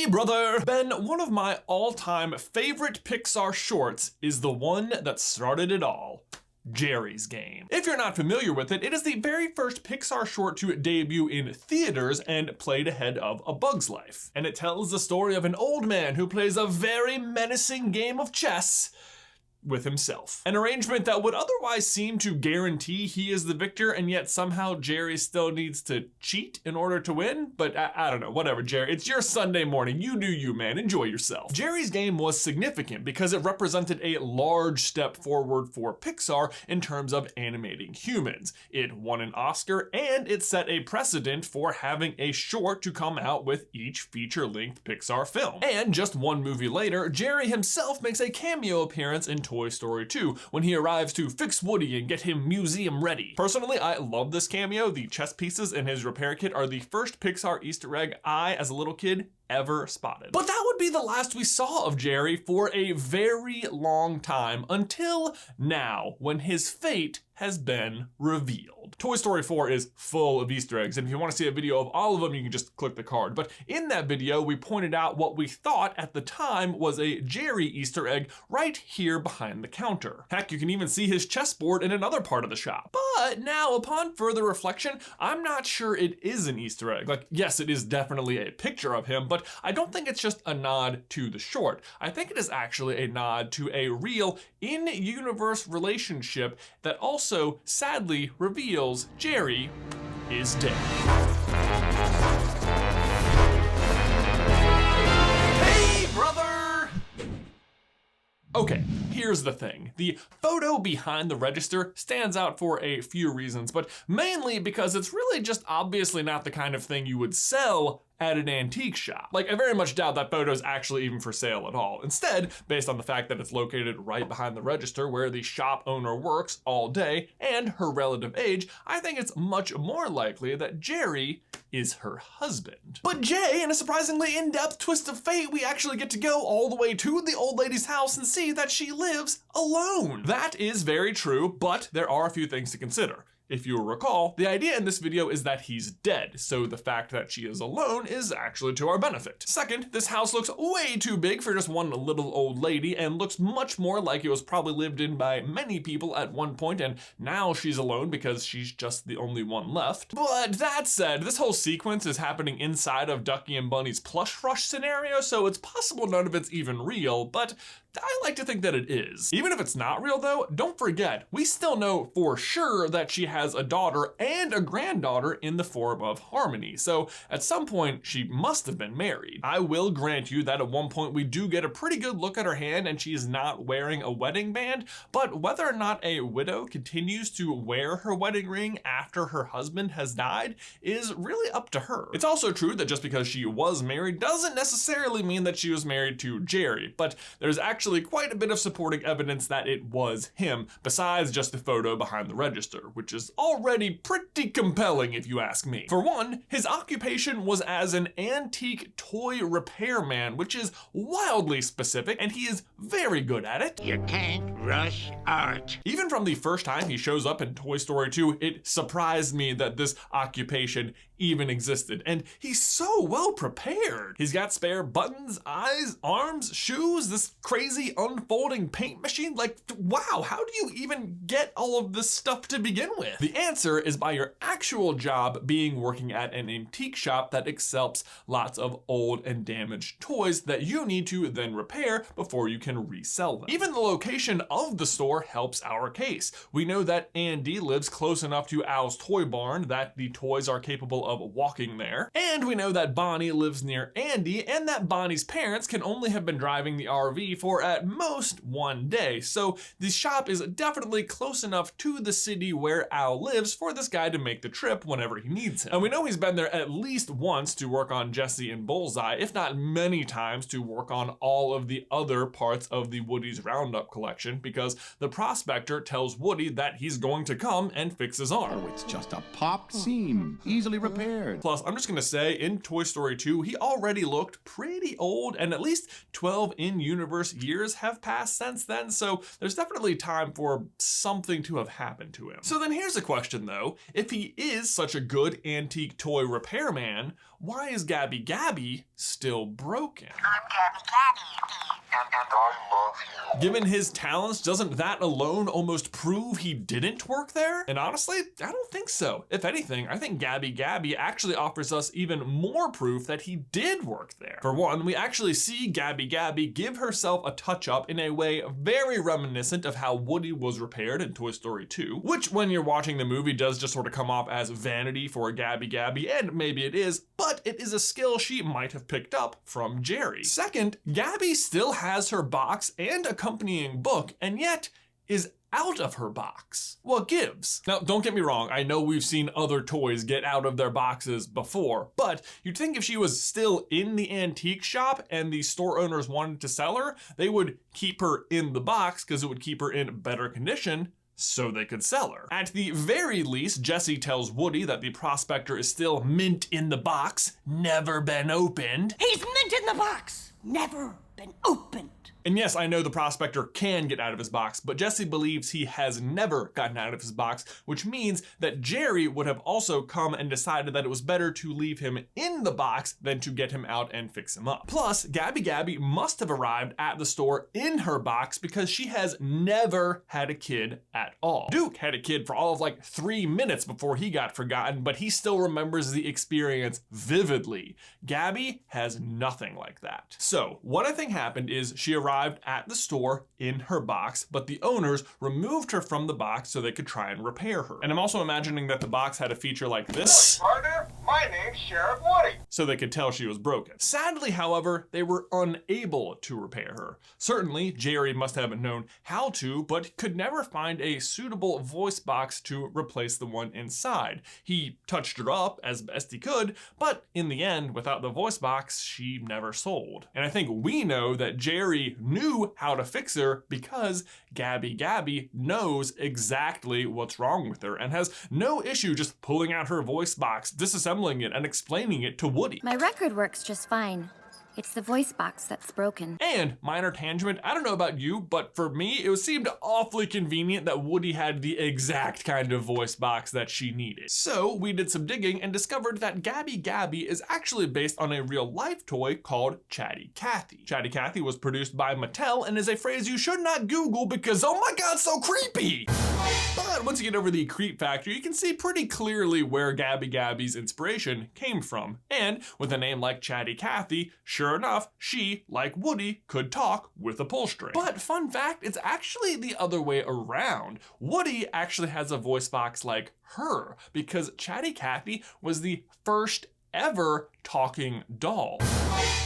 brother! Ben, one of my all-time favorite Pixar shorts is the one that started it all. Geri's Game. If you're not familiar with it, it is the very first Pixar short to debut in theaters and played ahead of A Bug's Life. And it tells the story of an old man who plays a very menacing game of chess with himself. An arrangement that would otherwise seem to guarantee he is the victor, and yet somehow Geri still needs to cheat in order to win. But I don't know, whatever, Geri. It's your Sunday morning. You do you, man. Enjoy yourself. Geri's Game was significant because it represented a large step forward for Pixar in terms of animating humans. It won an Oscar, and it set a precedent for having a short to come out with each feature-length Pixar film. And just one movie later, Geri himself makes a cameo appearance in Toy Story 2 when he arrives to fix Woody and get him museum ready. Personally, I love this cameo. The chess pieces in his repair kit are the first Pixar Easter egg I, as a little kid, ever spotted. But that would be the last we saw of Geri for a very long time, until now, when his fate has been revealed. Toy Story 4 is full of Easter eggs, and if you want to see a video of all of them, you can just click the card. But in that video, we pointed out what we thought at the time was a Geri Easter egg right here behind the counter. Heck, you can even see his chessboard in another part of the shop. But now, upon further reflection, I'm not sure it is an Easter egg. Like, yes, it is definitely a picture of him, but I don't think it's just a nod to the short. I think it is actually a nod to a real in-universe relationship that also sadly reveals Geri is dead. Hey, brother! Okay, here's the thing. The photo behind the register stands out for a few reasons, but mainly because it's really just obviously not the kind of thing you would sell at an antique shop. Like, I very much doubt that photo is actually even for sale at all. Instead, based on the fact that it's located right behind the register where the shop owner works all day and her relative age, I think it's much more likely that Geri is her husband. But Jay, in a surprisingly in-depth twist of fate, we actually get to go all the way to the old lady's house and see that she lives alone. That is very true, but there are a few things to consider. If you recall, the idea in this video is that he's dead, so the fact that she is alone is actually to our benefit. Second, this house looks way too big for just one little old lady and looks much more like it was probably lived in by many people at one point, and now she's alone because she's just the only one left. But that said, this whole sequence is happening inside of Ducky and Bunny's plush rush scenario, so it's possible none of it's even real, but I like to think that it is. Even if it's not real though, don't forget, we still know for sure that she has a daughter and a granddaughter in the form of Harmony, so at some point she must have been married. I will grant you that at one point we do get a pretty good look at her hand and she's not wearing a wedding band, but whether or not a widow continues to wear her wedding ring after her husband has died is really up to her. It's also true that just because she was married doesn't necessarily mean that she was married to Geri, but there's actually quite a bit of supporting evidence that it was him, besides just the photo behind the register, which is already pretty compelling if you ask me. For one, his occupation was as an antique toy repairman, which is wildly specific, and he is very good at it. You can't rush art. Even from the first time he shows up in Toy Story 2, it surprised me that this occupation even existed, and he's so well prepared. He's got spare buttons, eyes, arms, shoes, this crazy unfolding paint machine. Like, wow, how do you even get all of this stuff to begin with? The answer is by your actual job being working at an antique shop that accepts lots of old and damaged toys that you need to then repair before you can resell them. Even the location of the store helps our case. We know that Andy lives close enough to Al's toy barn that the toys are capable of walking there. And we know that Bonnie lives near Andy and that Bonnie's parents can only have been driving the RV for at most one day. So the shop is definitely close enough to the city where Al lives for this guy to make the trip whenever he needs him. And we know he's been there at least once to work on Jessie and Bullseye, if not many times to work on all of the other parts of the Woody's Roundup collection, because the prospector tells Woody that he's going to come and fix his arm. Oh, it's just a popped seam, easily repaired. repaired. Plus, I'm just gonna say, in Toy Story 2, he already looked pretty old, and at least 12 in-universe years have passed since then, so there's definitely time for something to have happened to him. So then here's a question though, if he is such a good antique toy repairman, why is Gabby Gabby still broken? I'm Gabby Gabby, and I love you. Given his talents, doesn't that alone almost prove he didn't work there? And honestly, I don't think so. If anything, I think Gabby Gabby actually offers us even more proof that he did work there. For one, we actually see Gabby Gabby give herself a touch-up in a way very reminiscent of how Woody was repaired in Toy Story 2, which when you're watching the movie does just sort of come off as vanity for Gabby Gabby, and maybe it is, but it is a skill she might have picked up from Geri. Second, Gabby still has her box and accompanying book, and yet is out of her box. Well, gives. Now, don't get me wrong, I know we've seen other toys get out of their boxes before, but you'd think if she was still in the antique shop and the store owners wanted to sell her, they would keep her in the box because it would keep her in better condition so they could sell her. At the very least, Jessie tells Woody that the prospector is still mint in the box, never been opened. He's mint in the box, never been opened. And yes, I know the prospector can get out of his box, but Jessie believes he has never gotten out of his box, which means that Geri would have also come and decided that it was better to leave him in the box than to get him out and fix him up. Plus, Gabby Gabby must have arrived at the store in her box because she has never had a kid at all. Duke had a kid for all of like 3 minutes before he got forgotten, but he still remembers the experience vividly. Gabby has nothing like that. So what I think happened is she arrived at the store in her box, but the owners removed her from the box so they could try and repair her. And I'm also imagining that the box had a feature like this. Partner, my name's Sheriff Woody. So they could tell she was broken. Sadly, however, they were unable to repair her. Certainly, Geri must have known how to, but could never find a suitable voice box to replace the one inside. He touched her up as best he could, but in the end, without the voice box, she never sold. And I think we know that Geri knew how to fix her because Gabby Gabby knows exactly what's wrong with her and has no issue just pulling out her voice box, disassembling it, and explaining it to Woody. My record works just fine. It's the voice box that's broken. And minor tangent, I don't know about you, but for me, it seemed awfully convenient that Woody had the exact kind of voice box that she needed. So we did some digging and discovered that Gabby Gabby is actually based on a real life toy called Chatty Cathy. Chatty Cathy was produced by Mattel and is a phrase you should not Google because, oh my God, so creepy. But once you get over the creep factor, you can see pretty clearly where Gabby Gabby's inspiration came from. And with a name like Chatty Cathy, sure enough, she, like Woody, could talk with a pull string. But fun fact, it's actually the other way around. Woody actually has a voice box like her because Chatty Cathy was the first ever talking doll.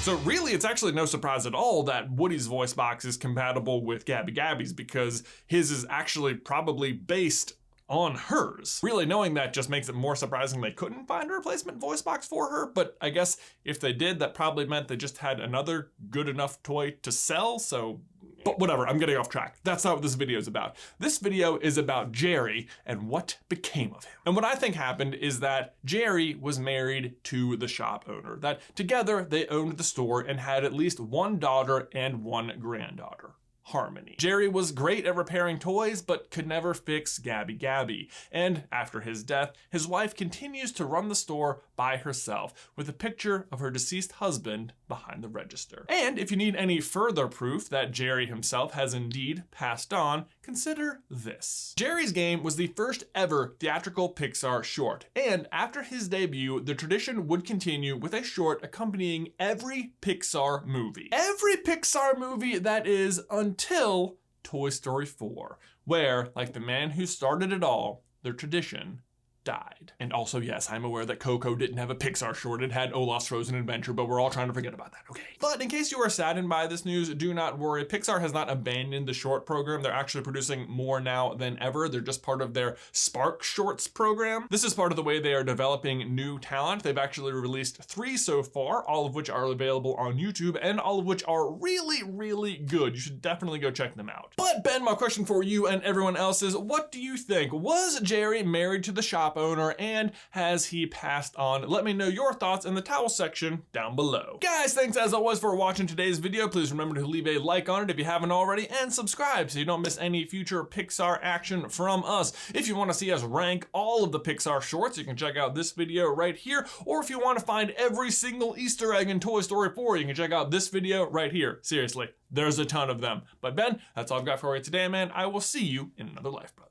So really, it's actually no surprise at all that Woody's voice box is compatible with Gabby Gabby's because his is actually probably based on hers. Really knowing that just makes it more surprising they couldn't find a replacement voice box for her, but I guess if they did, that probably meant they just had another good enough toy to sell, so but whatever, I'm getting off track. That's not what this video is about. This video is about Geri and what became of him. And what I think happened is that Geri was married to the shop owner, that together they owned the store and had at least one daughter and one granddaughter. Harmony. Geri was great at repairing toys, but could never fix Gabby Gabby. And after his death, his wife continues to run the store by herself with a picture of her deceased husband behind the register. And if you need any further proof that Geri himself has indeed passed on, consider this. Geri's Game was the first ever theatrical Pixar short. And after his debut, the tradition would continue with a short accompanying every Pixar movie. Every Pixar movie, that is, until Toy Story 4, where, like the man who started it all, their tradition died. And also, yes, I'm aware that Coco didn't have a Pixar short, it had Olaf's Frozen Adventure, but we're all trying to forget about that, okay? But in case you are saddened by this news, do not worry. Pixar has not abandoned the short program. They're actually producing more now than ever. They're just part of their Spark Shorts program. This is part of the way they are developing new talent. They've actually released 3 so far, all of which are available on YouTube and all of which are really, really good. You should definitely go check them out. But Ben, my question for you and everyone else is, what do you think? Was Geri married to the shop shop owner, and has he passed on? Let me know your thoughts in the towel section down below. Guys, thanks as always for watching today's video. Please remember to leave a like on it if you haven't already, and subscribe so you don't miss any future Pixar action from us. If you want to see us rank all of the Pixar shorts, you can check out this video right here, or if you want to find every single Easter egg in Toy Story 4, you can check out this video right here. Seriously, there's a ton of them. But Ben, that's all I've got for you today, man. I will see you in another life, brother.